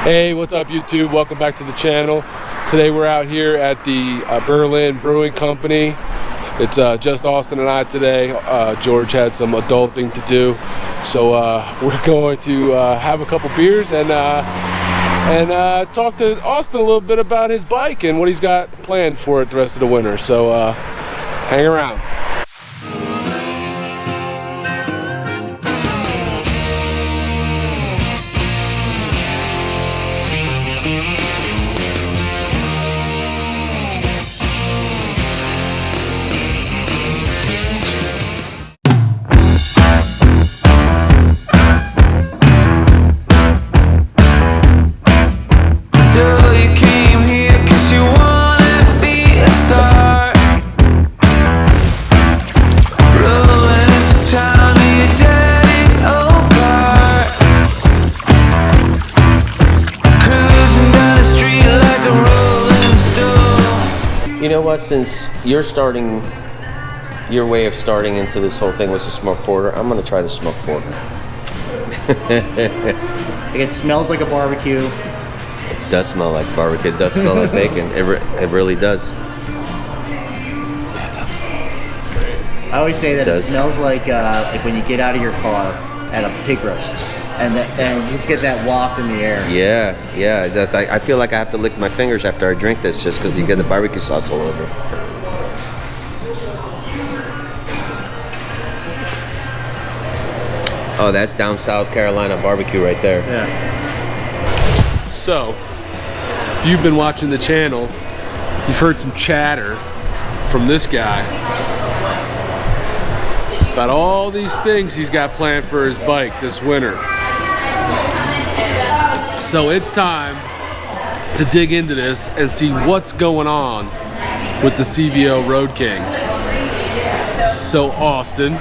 Hey, what's up YouTube? Welcome back to the channel. Today we're out here at the Berlin Brewing Company. It's just Austin and I today. George had some adulting to do, so we're going to have a couple beers and talk to Austin a little bit about his bike and what he's got planned for it the rest of the winter. So hang around. You know what, since you're starting, your way of starting into this whole thing was the smoked porter, I'm going to try the smoked porter. It smells like a barbecue. It does smell like barbecue. It does smell like bacon. It really does. Yeah, it does. It's great. I always say that it smells like when you get out of your car at a pig roast. And you just get that waft in the air. Yeah, it does. I feel like I have to lick my fingers after I drink this just because you get the barbecue sauce all over. Oh, that's down South Carolina barbecue right there. Yeah. So, if you've been watching the channel, you've heard some chatter from this guy about all these things he's got planned for his bike this winter. So it's time to dig into this and see what's going on with the CVO Road King. So Austin.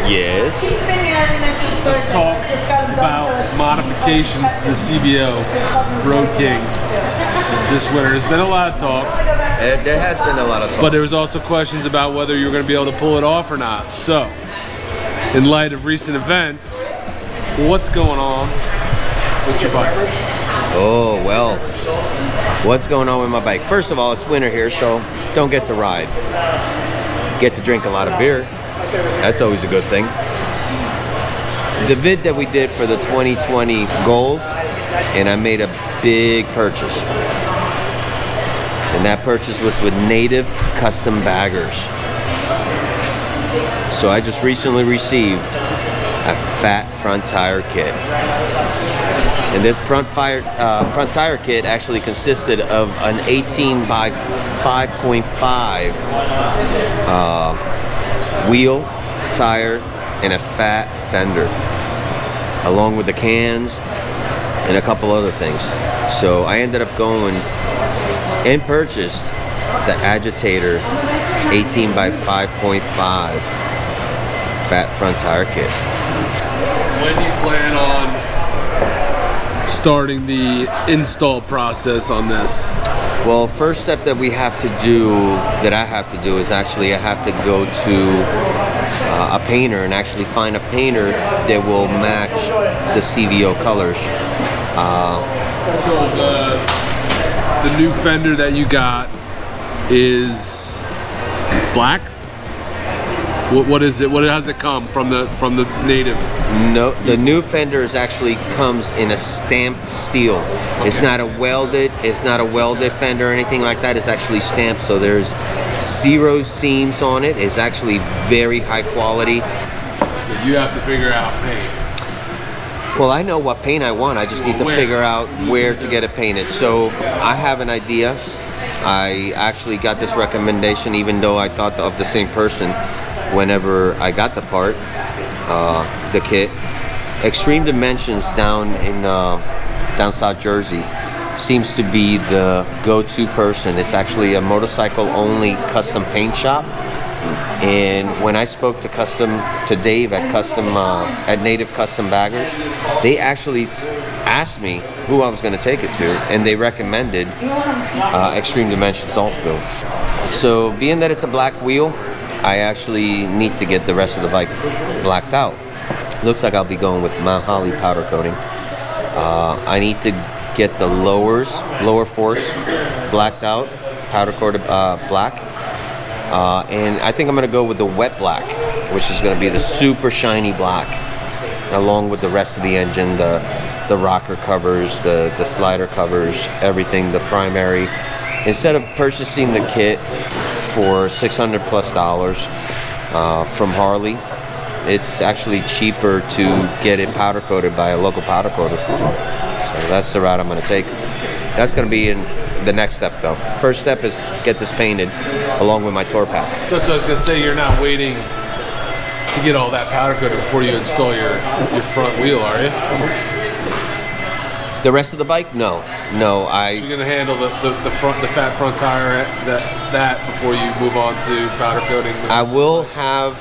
Yes. Let's talk about modifications to the CVO Road King this winter. There's been a lot of talk. There has been a lot of talk. But there was also questions about whether you were going to be able to pull it off or not. So, in light of recent events, what's going on with your bike? Oh, well, what's going on with my bike? First of all, it's winter here, so don't get to ride. Get to drink a lot of beer. That's always a good thing. The vid that we did for the 2020 goals, and I made a big purchase. And that purchase was with Native Custom Baggers. So I just recently received a fat front tire kit. And this front tire kit actually consisted of an 18 by 5.5 wheel, tire, and a fat fender, along with the cans and a couple other things. So I ended up going and purchased the Agitator 18 by 5.5 fat front tire kit. When do you plan on starting the install process on this? Well, first step that I have to do is actually I have to go to a painter and actually find a painter that will match the CVO colors. So the new fender that you got is black? What is it? What does it come from the Native? No, the new fender actually comes in a stamped steel. Okay. It's not a welded fender or anything like that. It's actually stamped, so there's 0 seams on it. It's actually very high quality. So you have to figure out paint. Well, I know what paint I want. I just need to figure out where to get it painted. So I have an idea. I actually got this recommendation, even though I thought of the same person whenever I got the part, the kit. Extreme Dimensions down South Jersey seems to be the go-to person. It's actually a motorcycle only custom paint shop. And when I spoke to Dave at Native Custom Baggers, they actually asked me who I was going to take it to, and they recommended Extreme Dimensions also. So being that it's a black wheel, I actually need to get the rest of the bike blacked out. Looks like I'll be going with Mount Holly powder coating. I need to get the lower forks blacked out, powder coated black. And I think I'm going to go with the wet black, which is going to be the super shiny black, along with the rest of the engine, the rocker covers, the slider covers, everything, the primary. Instead of purchasing the kit for $600 plus from Harley, it's actually cheaper to get it powder coated by a local powder coater. So that's the route I'm going to take. That's going to be in the next step, though. First step is get this painted along with my tour pack. So I was going to say, you're not waiting to get all that powder coated before you install your front wheel, are you? The rest of the bike? No. So you're going to handle the fat front tire that before you move on to powder coating? I will have,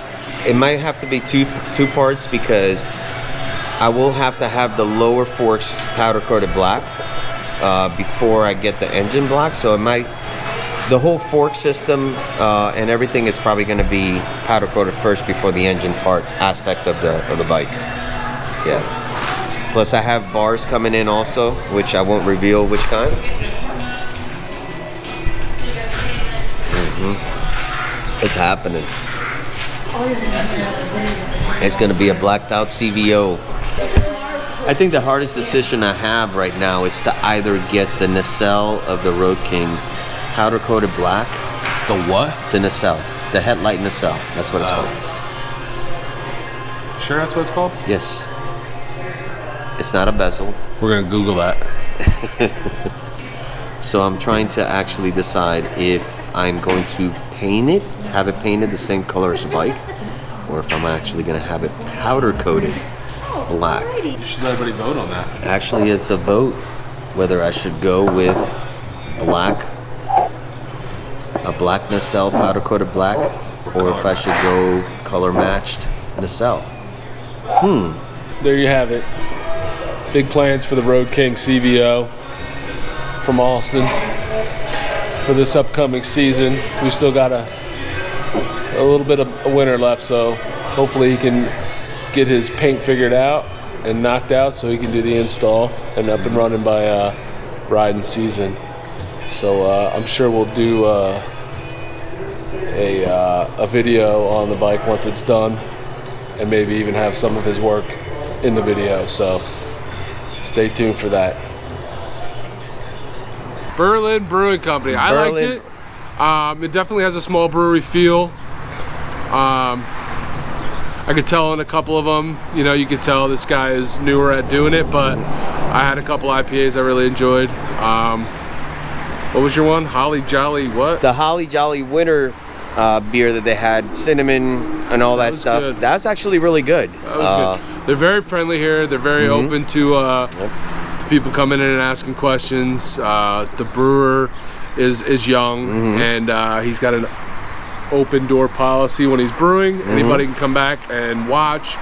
it might have to be two parts, because I will have to have the lower forks powder coated black before I get the engine black. So the whole fork system and everything is probably going to be powder coated first before the engine part aspect of the bike. Yeah. Plus I have bars coming in also, which I won't reveal which kind. It's happening. It's going to be a blacked out CVO. I think the hardest decision I have right now is to either get the nacelle of the Road King powder coated black. The what? The nacelle. The headlight nacelle. That's what it's called. Sure that's what it's called? Yes. It's not a bezel. We're going to Google that. So I'm trying to actually decide if I'm going to paint it, have it painted the same color as the bike, or if I'm actually going to have it powder coated black. You should let everybody vote on that. Actually, it's a vote whether I should go with a black nacelle, powder coated black, or if I should go color matched nacelle. There you have it. Big plans for the Road King CVO from Austyn for this upcoming season. We still got a little bit of a winter left, so hopefully he can get his paint figured out and knocked out so he can do the install and up and running by riding season. So I'm sure we'll do a video on the bike once it's done, and maybe even have some of his work in the video. So stay tuned for that. Berlin Brewing Company. I like it. It definitely has a small brewery feel. I could tell in a couple of them, you could tell this guy is newer at doing it, but I had a couple IPAs I really enjoyed. What was your one? Holly Jolly what? The Holly Jolly Winter beer that they had, cinnamon and all that stuff. Good. That's actually really good. That was good. They're very friendly here. They're very open to people coming in and asking questions. The brewer is young, and he's got an open door policy when he's brewing. Anybody can come back and watch,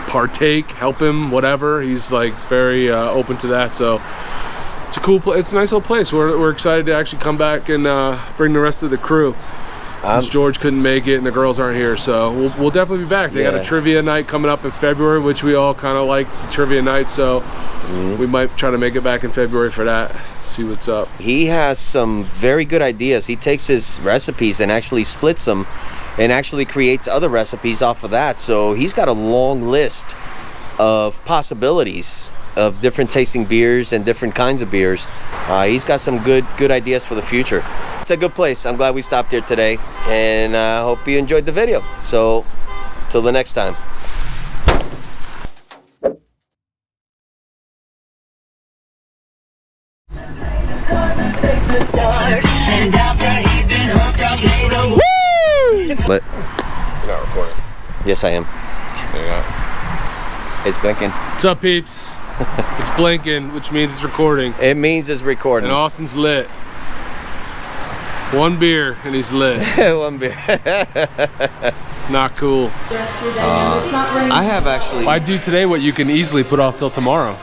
partake, help him, whatever. He's like very open to that. So it's a cool place. It's a nice little place. We're excited to actually come back and bring the rest of the crew. Since George couldn't make it and the girls aren't here, so we'll definitely be back. They got a trivia night coming up in February, which we all kind of like, the trivia night, so we might try to make it back in February for that, see what's up. He has some very good ideas. He takes his recipes and actually splits them and actually creates other recipes off of that, so he's got a long list of possibilities of different tasting beers and different kinds of beers. He's got some good ideas for the future. It's a good place. I'm glad we stopped here today, and I hope you enjoyed the video. So, till the next time. But You're not recording. yes, I am. There you go. It's blinking. What's up, peeps? It's blinking, which means it's recording. It means it's recording. And Austin's lit. One beer and he's lit. One beer. Not cool. I have actually. Why do today what you can easily put off till tomorrow?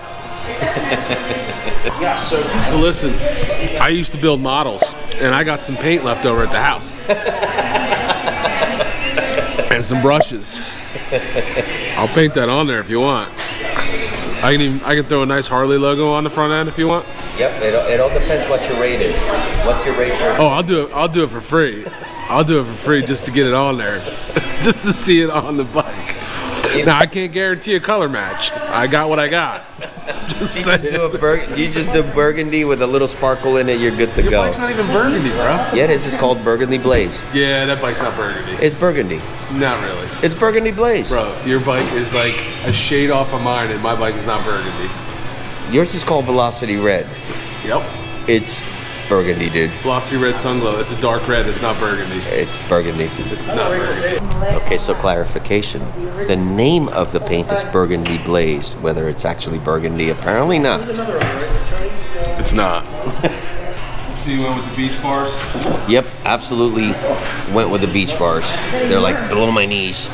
So listen, I used to build models, and I got some paint left over at the house. And some brushes. I'll paint that on there if you want. I can throw a nice Harley logo on the front end if you want. Yep, it all depends what your rate is. What's your rate for? Oh, I'll do it for free. I'll do it for free just to get it on there, just to see it on the bike. Now I can't guarantee a color match. I got what I got. Just saying. You just do burgundy with a little sparkle in it. You're good to Your go. bike's not even burgundy, bro. Yeah, it is. It's called Burgundy Blaze. Yeah, that bike's not burgundy. It's burgundy. Not really. It's Burgundy Blaze. Bro, your bike is like a shade off of mine, and my bike is not burgundy. Yours is called Velocity Red. Yep. It's burgundy, dude. Velocity Red Sunglow. It's a dark red. It's not burgundy. It's burgundy. It's not burgundy. Okay, so clarification. The name of the paint is Burgundy Blaze. Whether it's actually burgundy, apparently not. It's not. So you went with the beach bars? Yep, absolutely went with the beach bars. They're like below my knees.